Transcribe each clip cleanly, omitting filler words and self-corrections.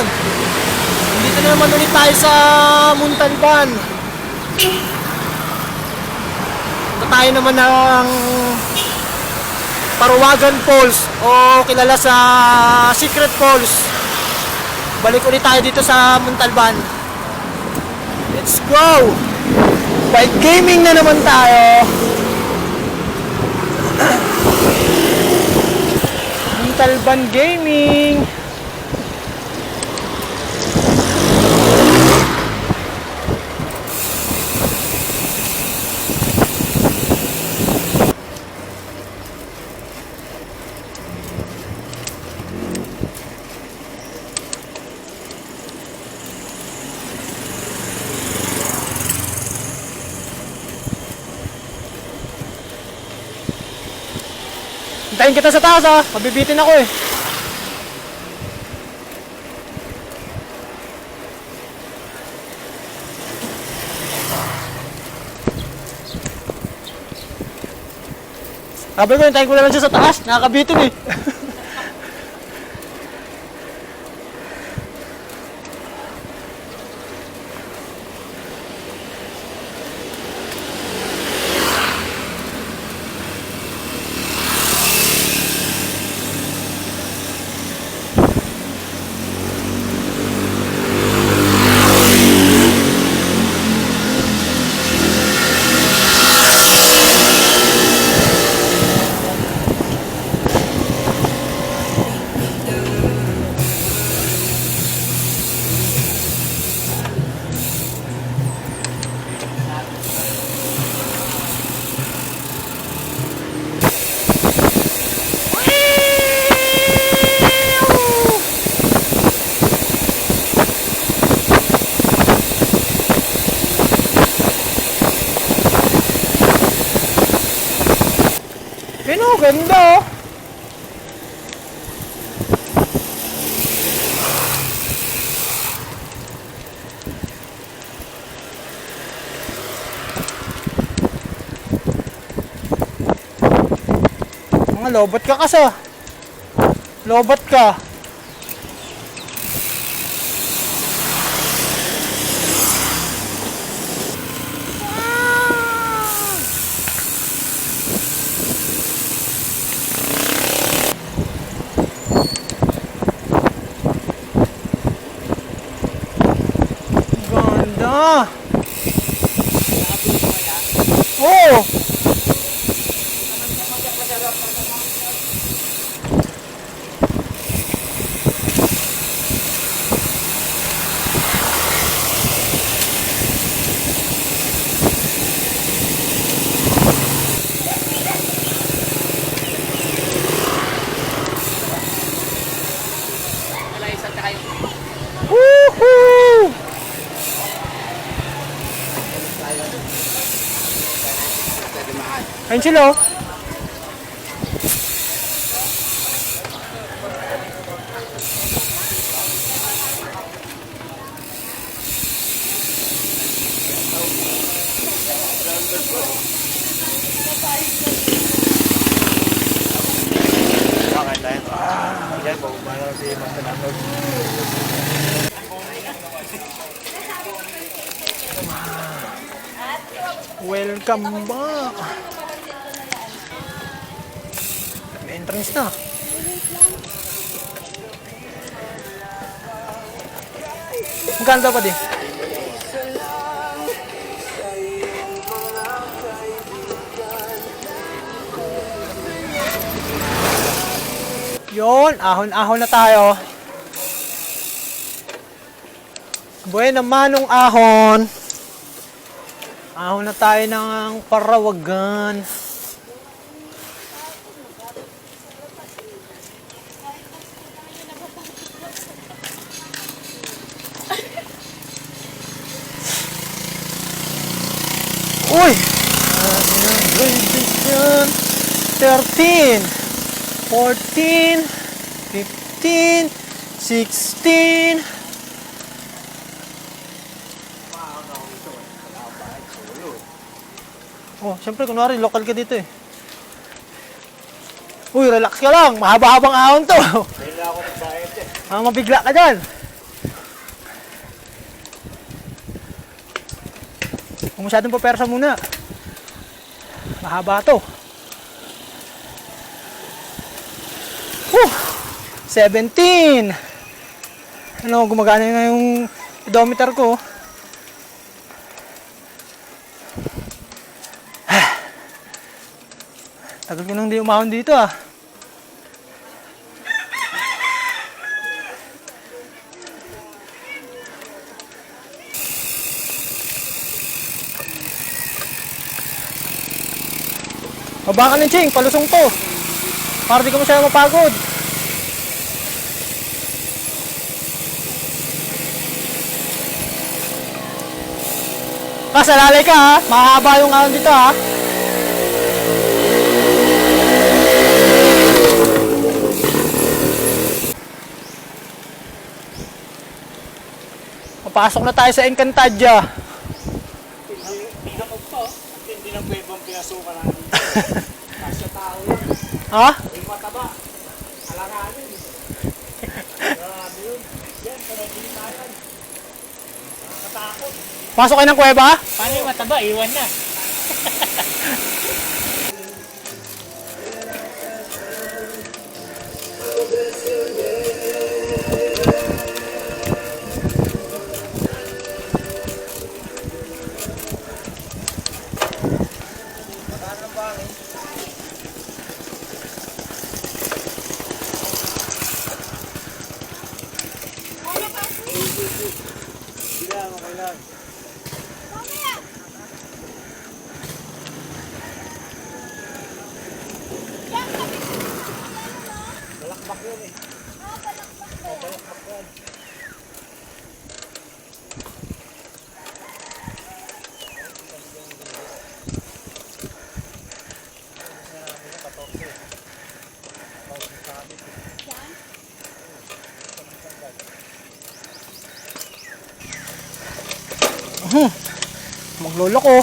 Ayun. Dito na naman ulit tayo sa Montalban. Ito tayo naman ng Parawagan Falls o kilala sa Secret Falls. Balik ulit tayo dito sa Montalban. Let's go! Bike gaming na naman tayo. Montalban Gaming. Hintayin kita sa taas ha. Mabibitin ako eh. Sabi ko, hintayin ko na lang siya sa taas. Nakakabitin eh. Ganda oh. Mga lobot ka kasi. Lobot ka. Ganda. Oh. Woohoo! Ayun sila oh. Welcome back. May entrance na. Magkano pa din? Yon, ahon-ahon na tayo. Buena manong ahon. Ahon na tayo ng Parawagan. Uy! 13, 14, 15, 16. Oh, syempre kunwari local ka dito eh. Uy, relax ka lang. Mahaba-habang ahon to. Kaya ako nagbayad eh. Mabigla ka dyan. Kung masyadong papersa muna. Mahaba to. 17. Ano, gumagana na yung odometer ko. Tagal ko nang di umahon dito ah. Baba ka ng Ching, palusong to. Para di ka masyadong mapagod. Kasalalay ka ha, mahaba yung ahon dito ha. Papasok na tayo sa Encantadia. Hindi na pa, hindi na pwedeng pinasukan natin. Kasya tao yan. Ha? Yung mataba. Alanganin. Grabe yun. Yan, panagin tayo. Nakatakot. Pasok kayo ng kuweba? Paano yung mataba? Iwan na. Maglolo ko.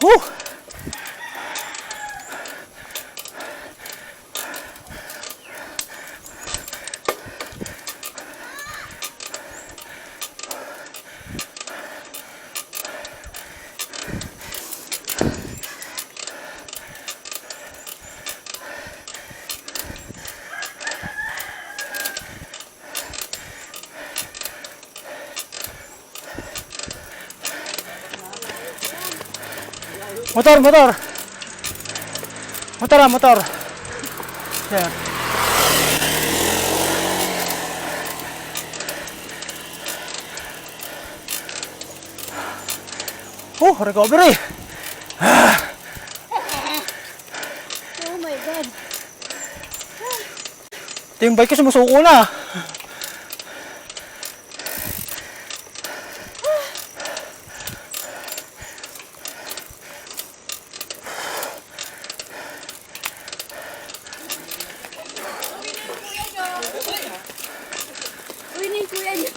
Woo! Motor, motor. Motor ah, motor. Yan. Recovery. Oh my God. Ito yung bike ko sumusuko na. Uy, na yung kuya niyo.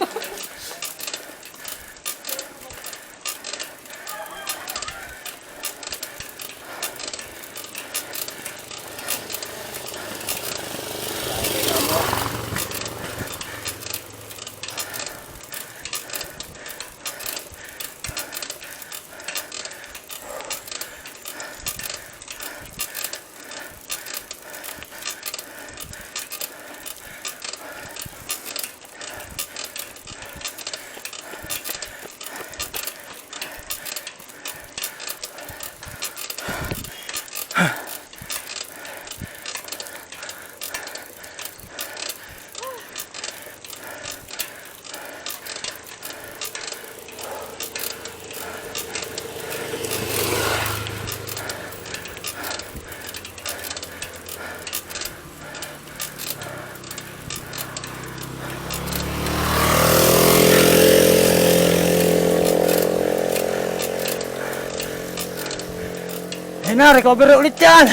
na, recover ulit yan.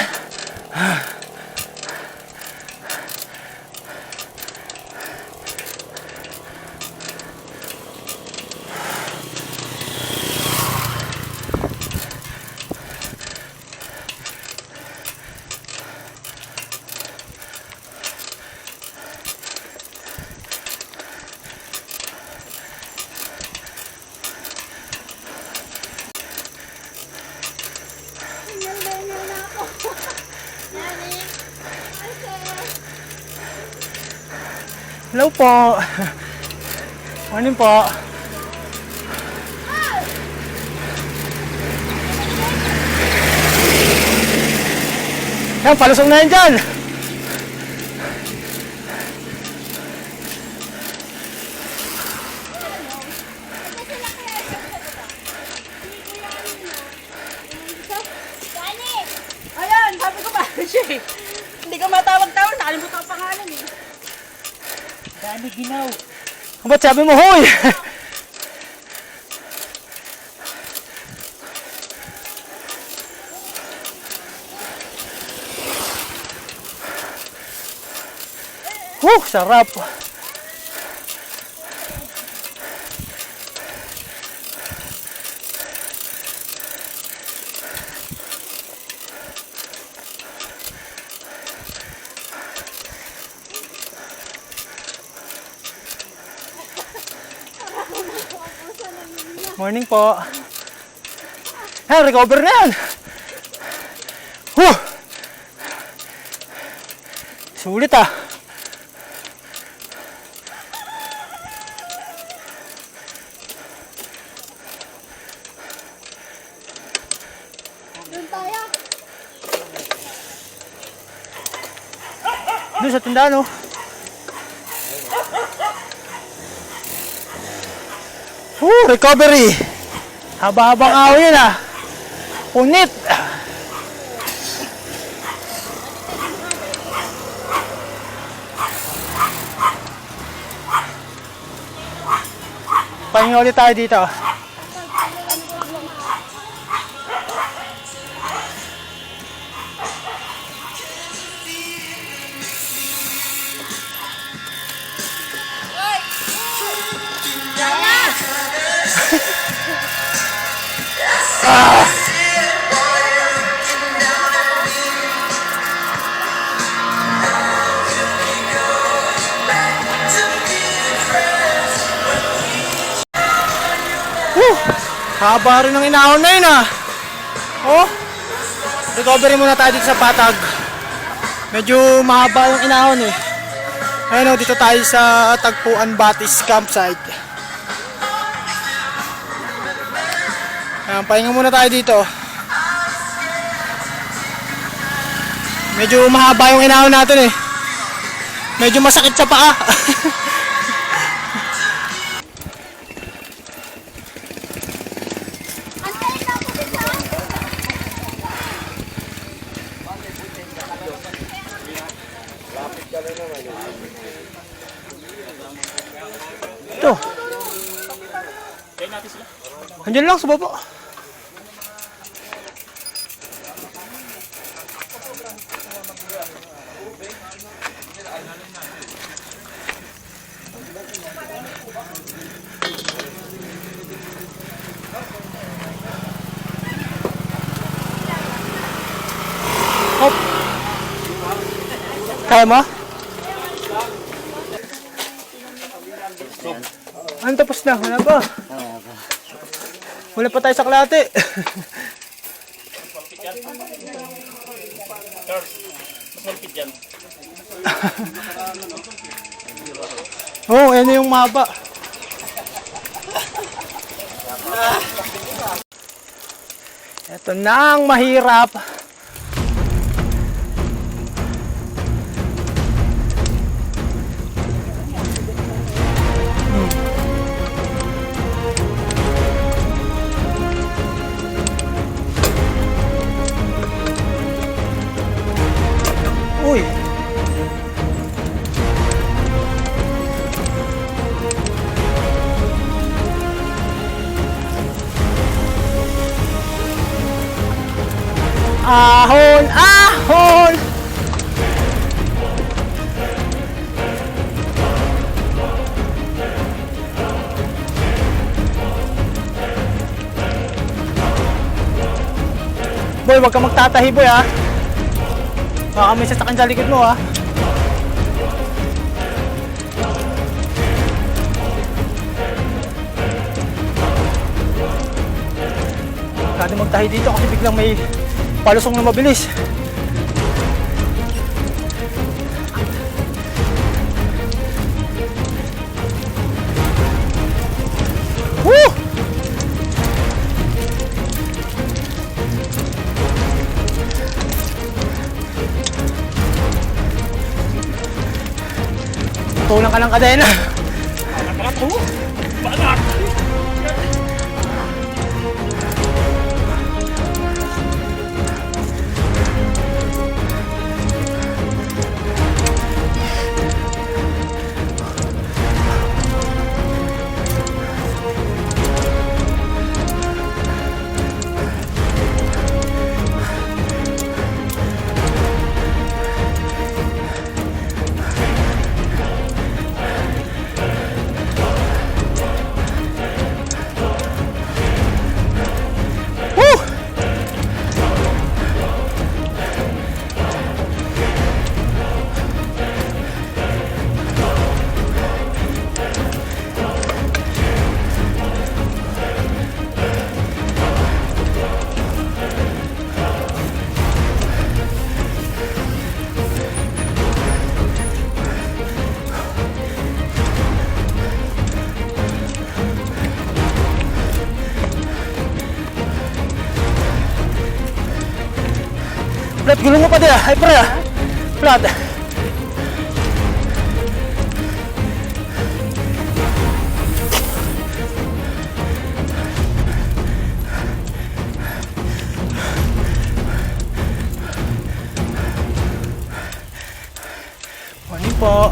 Nalala na ako. Nani? Okay. Hello po. Morning po. Yan, palusong na yan dyan. Dani! Ayan, sabi ko ba siya eh. Hindi ka matawag-tawag, nakalimutan ko ang pangalan eh. Dami ginaw. Ba't sabi mo, hoy? Sarap. Morning po. Recover na yan. Sulit ah. Doon tayo. Doon sa tindahan oh. Recovery. Haba-habang awin yun ah. Punit. Pahinga ulit tayo dito. Haba rin ng inahon na yun ah. Oh, recovery muna tayo dito sa Patag. Medyo mahaba yung inahon eh. Ayun oh, dito tayo sa Tagpuan Batis Campsite. Ayan, pahinga muna tayo dito. Medyo mahaba yung inahon natin eh. Medyo masakit sa paa. Antayin na ako dito. Ito. Andiyan lang sa baba. Hop. Kaya mo? Ano tapos na? Wala pa. Wala pa tayo sa Klate. Malapit yan. Oo, yan yung mapa. Ito na ang mahirap. Uy. Ahon! Ahon! Boy, wag ka magtatahi boy ha. Baka may sasakyan sa likod mo ha. Kada magtahi dito kasi biglang may palusong na mabilis. Woo! Tulang ka ng kadena. Woo! Plat, gulong mo pa din ah. Ay, pre ah. Plat. Morning po.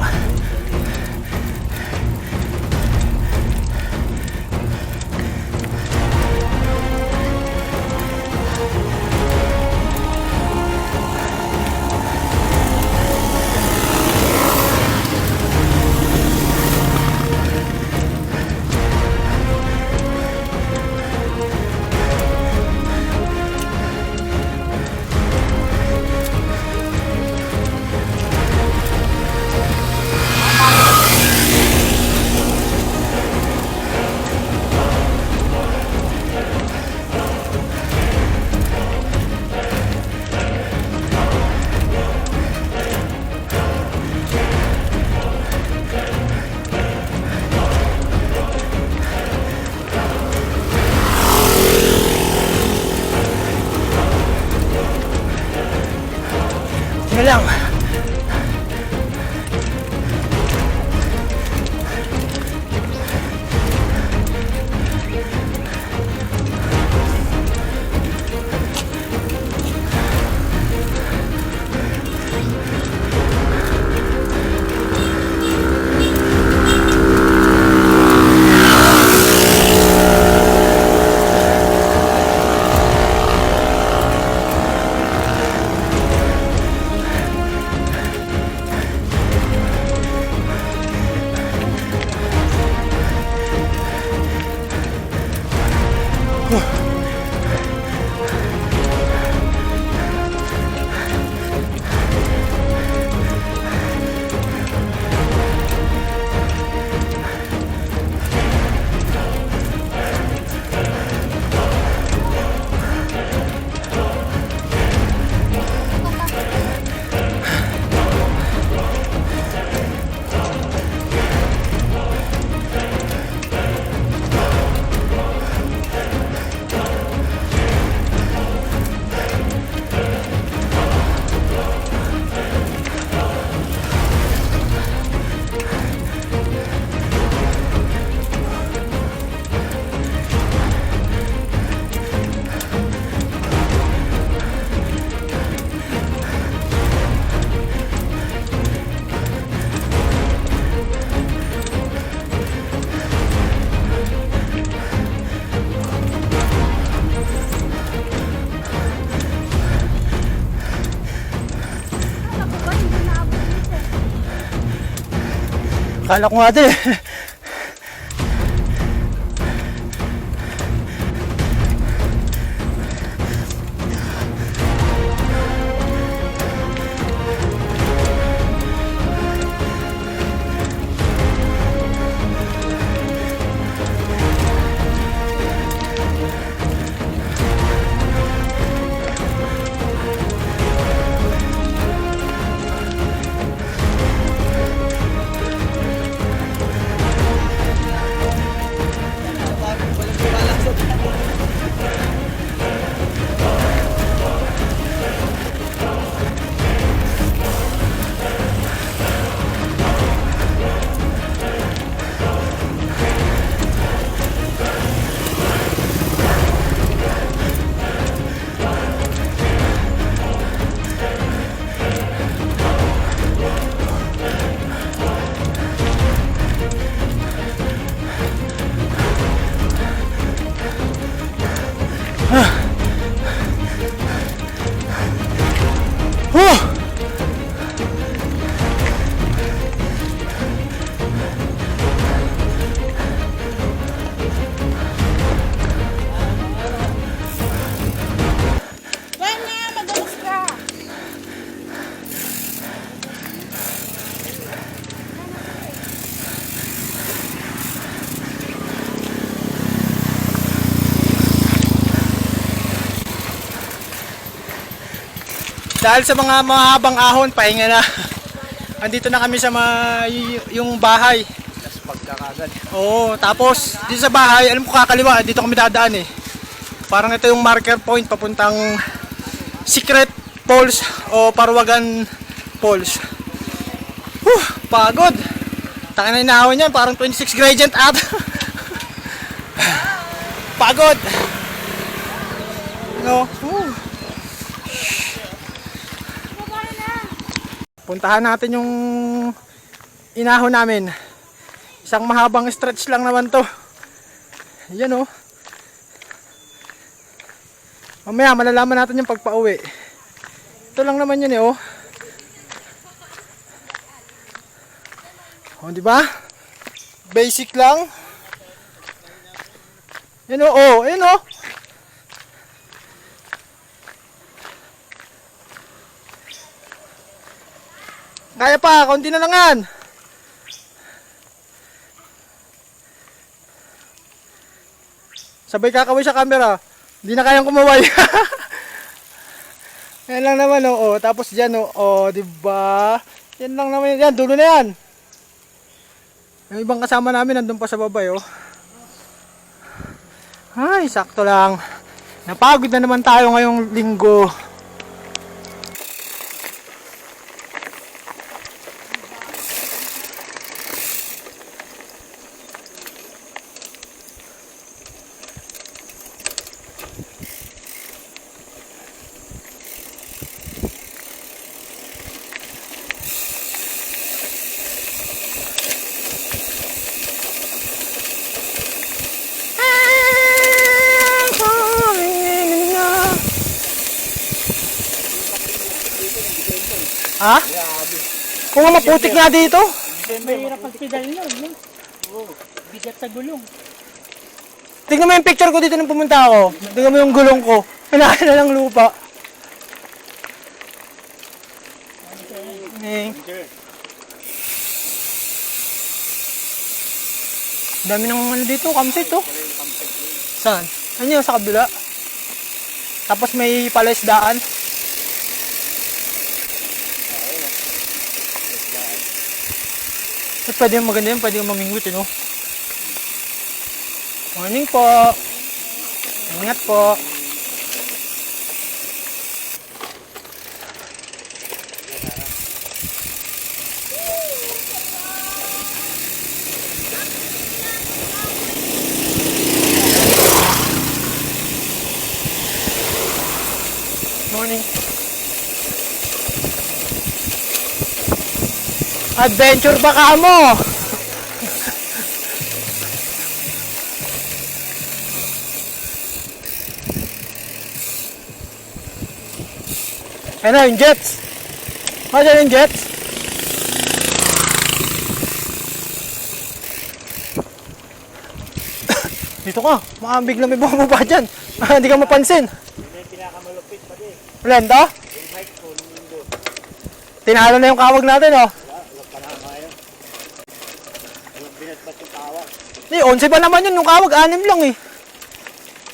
Akala ko nga din eh. Buwan na, madalas ka. Dahil sa mga mahabang ahon, pahinga na. Andito na kami sa yung bahay. Tapos pagkakagad. Oo, tapos dito sa bahay, alam ko kakaliwa, dito kami dadaan eh. Parang ito yung marker point papuntang Secret Falls o Parwagan Falls. Pagod. Taka na inahon yan, parang 26 gradient at. Pagod. No. Puntahan natin yung inahon namin. Isang mahabang stretch lang naman to. Yan oh. Mamaya malalaman natin yung pagpa-uwi. Ito lang naman yun eh oh. Oh, di ba? Basic lang. Yan oh, oh, yan oh. Kaya pa, konti na lang yan. Sabay kakaway sa camera. Hindi na kayang kumaway. Yan lang naman oh. Tapos diyan oh, 'di ba? Yan lang naman yan, dulo na yan. Yung ibang kasama namin nandun pa sa baba oh. Ay, sakto lang. Napagod na naman tayo ngayong linggo. Ha? Kung nga maputik nga dito. Mahirap ang pedal nyo, no? Bigat sa gulong. Tingnan mo yung picture ko dito nung pumunta ako. Tingnan mo yung gulong ko. Pinaka na ng lupa. Dami ng ano dito, campsite oh. Saan? Ano yun, sa kabila? Tapos may palaisdaan. At pwede yung maganda yun, pwede yung mamingwit yun oh. Morning po. Ingat po. Morning. Adventure ba ka mo? Ano yung jets? Ano yung jets? Dito ka. Makambig na may bumaba dyan. Hindi ka mapansin. Yun na yung pinakamalupit pa din. Lento? Yung height ko, nung mundo. Tinalo na yung kawag natin, oh. Wala pa na kaya. Walang binatbat yung tawag. 11 pa naman yun, yung kawag, 6 lang eh.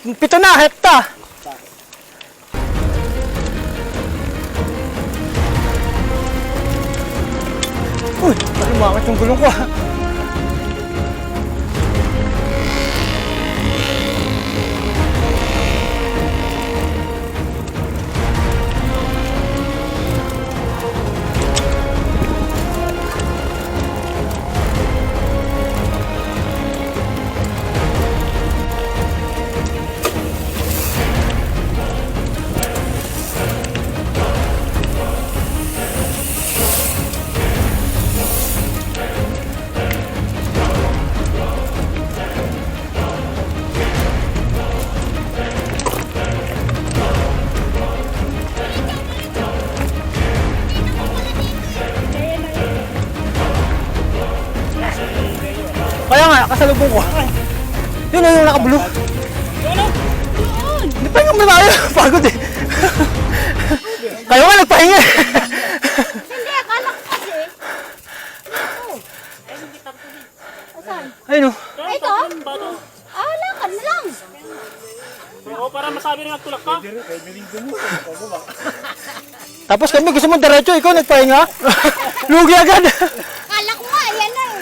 7 na, hekta. Uy, lumakit yung gulong ko ah. Kaya nga, kasalubong ko. Yun na yung naka-blue. Hindi pa yung malayo. Pagod eh. Kayo nga nagpahinga. Hindi, akala ko kasi. Asan? Ayun o. Ito? Ah, lakad na lang. Oo, para masabi rin tulak ka. Tapos kami gusto mo diretso, ikaw nagpahinga. Lugi agad. Akala ko nga, ayan na eh.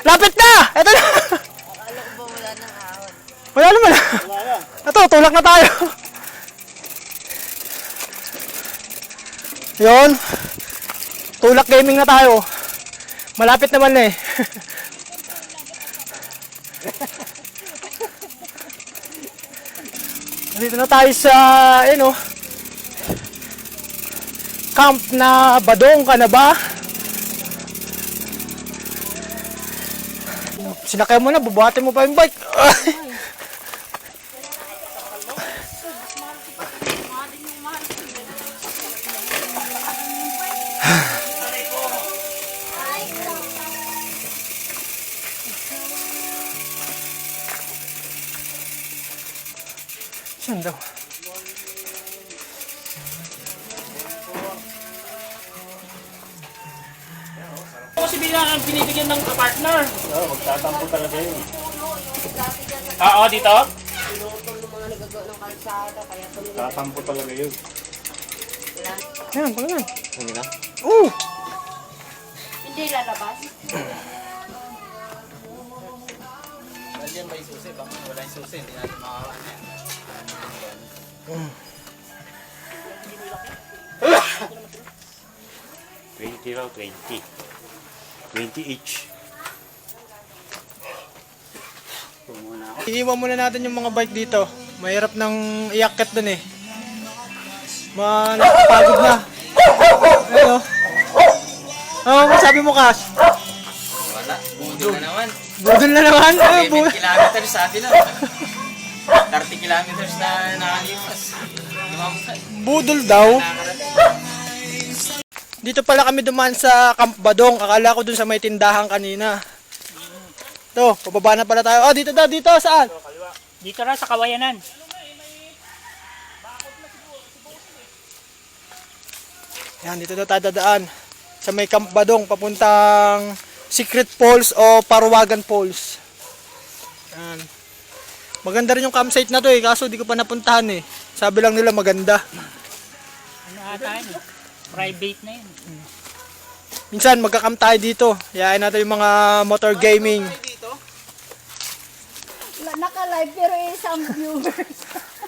Lapit na! Ito na! Akala ko ba wala ng ahon? Wala naman. Ito, tulak na tayo. Yun. Tulak gaming na tayo. Malapit naman na eh. Dito na tayo sa, camp na Badong ka na ba? Sinakay mo na, bubuhatin mo pa yung bike. Saan daw? Kasi bilang binibigyan ng partner. Oo, magtatampo talaga yun. Oo, dito? Tatampo talaga yun. Yan, pala yan. Hindi na? Oo! Hindi lalabas. Diyan may susi, baka wala yung susi, hindi natin makakaan yan. 20 raw, 20. 20 each. Iiwan muna natin yung mga bike dito. Mahirap nang iakit dun eh. Nakapagod na. Ano? Ano sabi mo, Cash? Wala, budol na naman. Budol na naman. 7 kilometers sa atin na. 30 kilometers na nakalipas. Budol daw. Dito pala kami dumaan sa Camp Badong. Akala ko dun sa may tindahan kanina. Ito, pababa na pala tayo. Oh, dito daw, dito. Saan? Dito na sa Kawayanan. Yan, dito daw tayo dadaan. Sa may Camp Badong, papuntang Secret Falls o Paruwagan Falls. Yan. Maganda rin yung campsite na to eh, kaso di ko pa napuntahan eh. Sabi lang nila maganda. Ano ata yun? Private na yun. Minsan magka-camp tayo dito. Yayain natin yung mga motor gaming. Naka-live pero isang viewers.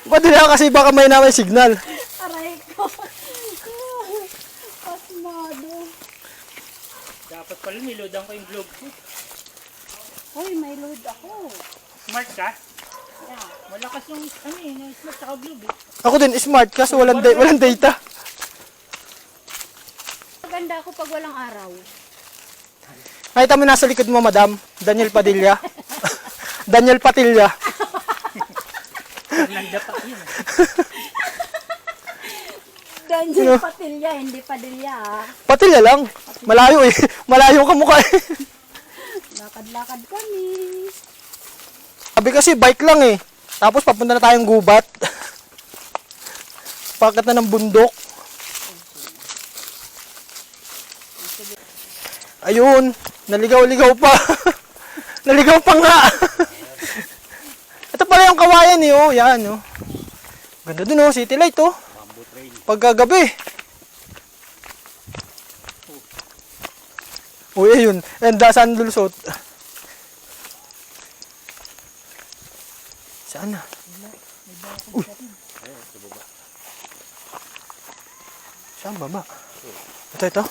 Ba't nila kasi baka may na may signal. Aray ko. Pasmado. Dapat pala niloadan ko yung vlog ko. Uy, may load ako. Smart ka? Yeah. Malakas yung smart saka vlog eh. Ako din, smart kaso walang data. Maganda ako pag walang araw. Nakita mo nasa likod mo, madam. Daniel Padilla. Daniel Patilla. Nanda pa yun. Daniel Patilya, hindi Padilla ah. Patilla lang. Malayo eh. Malayo ka mukha eh. Lakad-lakad kami. Sabi kasi bike lang eh. Tapos papunta na tayong gubat. Pakat na ng bundok. Ayun, naligaw-ligaw pa. Naligaw pa nga. Ito pala yung kawayan eh, oh. Yan, oh. Ganda dun, oh. City light, oh. Pagkagabi. Uy, ayun. And saan lulusot? Saan na? Uy. Saan baba? Ito.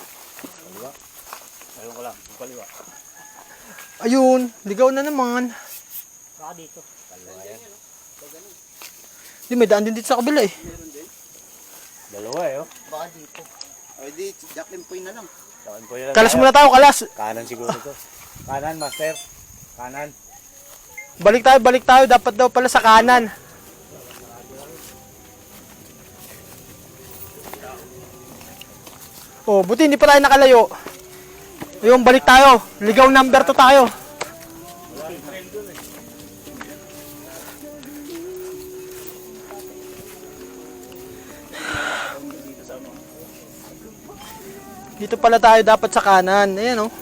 Ayun ko lang, yung kaliwa. Ayun, ligaw na naman. Saka dito. Di, may daan din dito sa kabila eh. Dalawa eh, oh. Baka dito. Ay di, Jacqueline Poy na lang. Saan po yan? Kalas muna tayo, kalas. Kanan siguro to. Kanan, master. Kanan. Balik tayo. Dapat daw pala sa kanan. Oh, buti hindi pa tayo nakalayo. Ayun, balik tayo. Ligaw number 2 tayo. Dito pala tayo dapat sa kanan. Ayan, oh.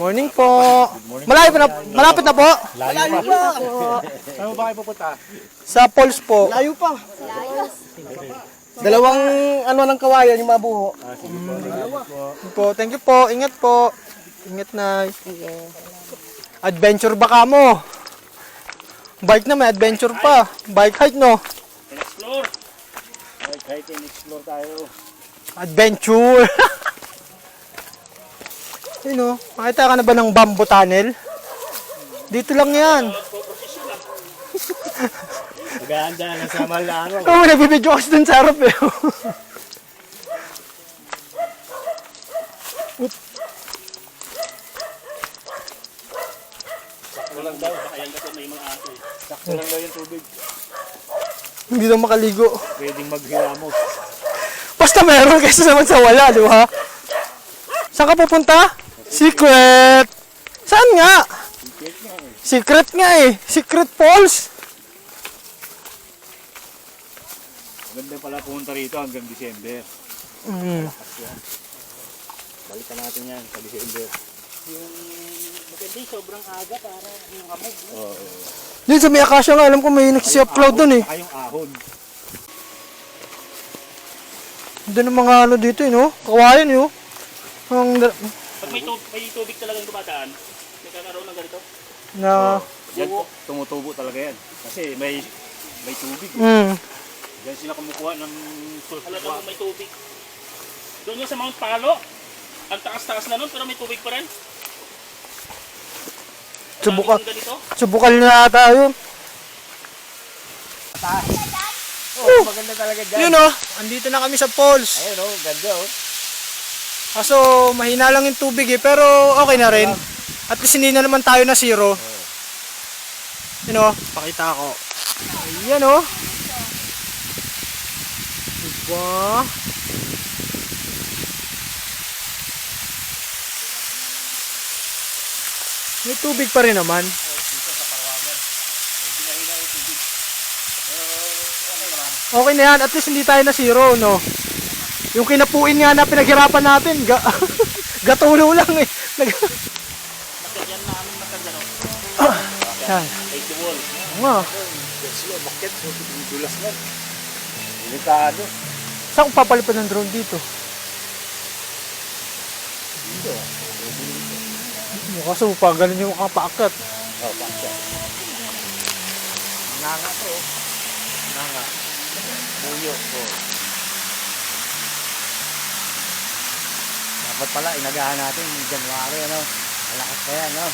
Morning po. Malapit na po. Layo pa. Saan mo ba kayo pupunta? Sa Falls po. Layo pa. Dalawang ano ng kawayan yung mabuho. Po, thank you po. Ingat po. Ingat na. Adventure ba ka mo? Bike na, may adventure pa. Bike hike, no? Explore. Kahit in-explore tayo. Adventure. Ayun, oh. Makita ka na ba ng bamboo tunnel? Dito lang yan. Maganda na sa Malano. Oo, nagbibidyo kasi dun sa harap eh. Sakto lang daw. Baka yan kasi may mga aso eh. Sakto lang daw yung tubig. Hindi na makaligo. Pwedeng maghilamos. Basta meron kasi naman sa wala, di ba? Saan ka pupunta? Secret! Saan nga? Secret nga eh. Secret Falls. Maganda pala pumunta rito hanggang December. Balikan natin yan sa December. Maganda yung sobrang aga para yung hamog. Oo. Dito sa may akasya nga, alam ko may nagsi-upload dun eh. Saka yung ahon. Doon ang mga ano dito eh, no? Kawayan eh, oh. Pag may tubig talagang dumadaan, nagkakaroon ng ganito. Na, Yan po, tumutubo talaga yan. Kasi may tubig. Yan sila kumukuha ng sulfur. Talagang may tubig. Doon yung sa Mount Palo, ang taas-taas na nun pero may tubig pa rin. subukan, Ang ganito. subukan na ata yun. Oh, maganda talaga dyan. Yun oh, andito na kami sa falls. Ayun oh, ganda oh. Kaso mahina lang yung tubig eh, pero okay na rin. At least hindi na naman tayo na zero. Yun oh, pakita ko. Ayan oh. Diba? May tubig pa rin naman. Okay na yan, at least hindi tayo na zero, no? Yung kinapuin nga na pinaghirapan natin, gatulo lang eh. Nakadyan namin nakadyan o. Yan. Face the wall. Nga. Bakit? Dulas na. Delikado. Saan ko papalipad ng drone dito? Dito. Kaso pa, ganun yung kapaakat. Oh, bakit? Nanga to oh. Nanga. Buyo oh. Dapat pala inagahan natin January ano. Malakas pa yan no.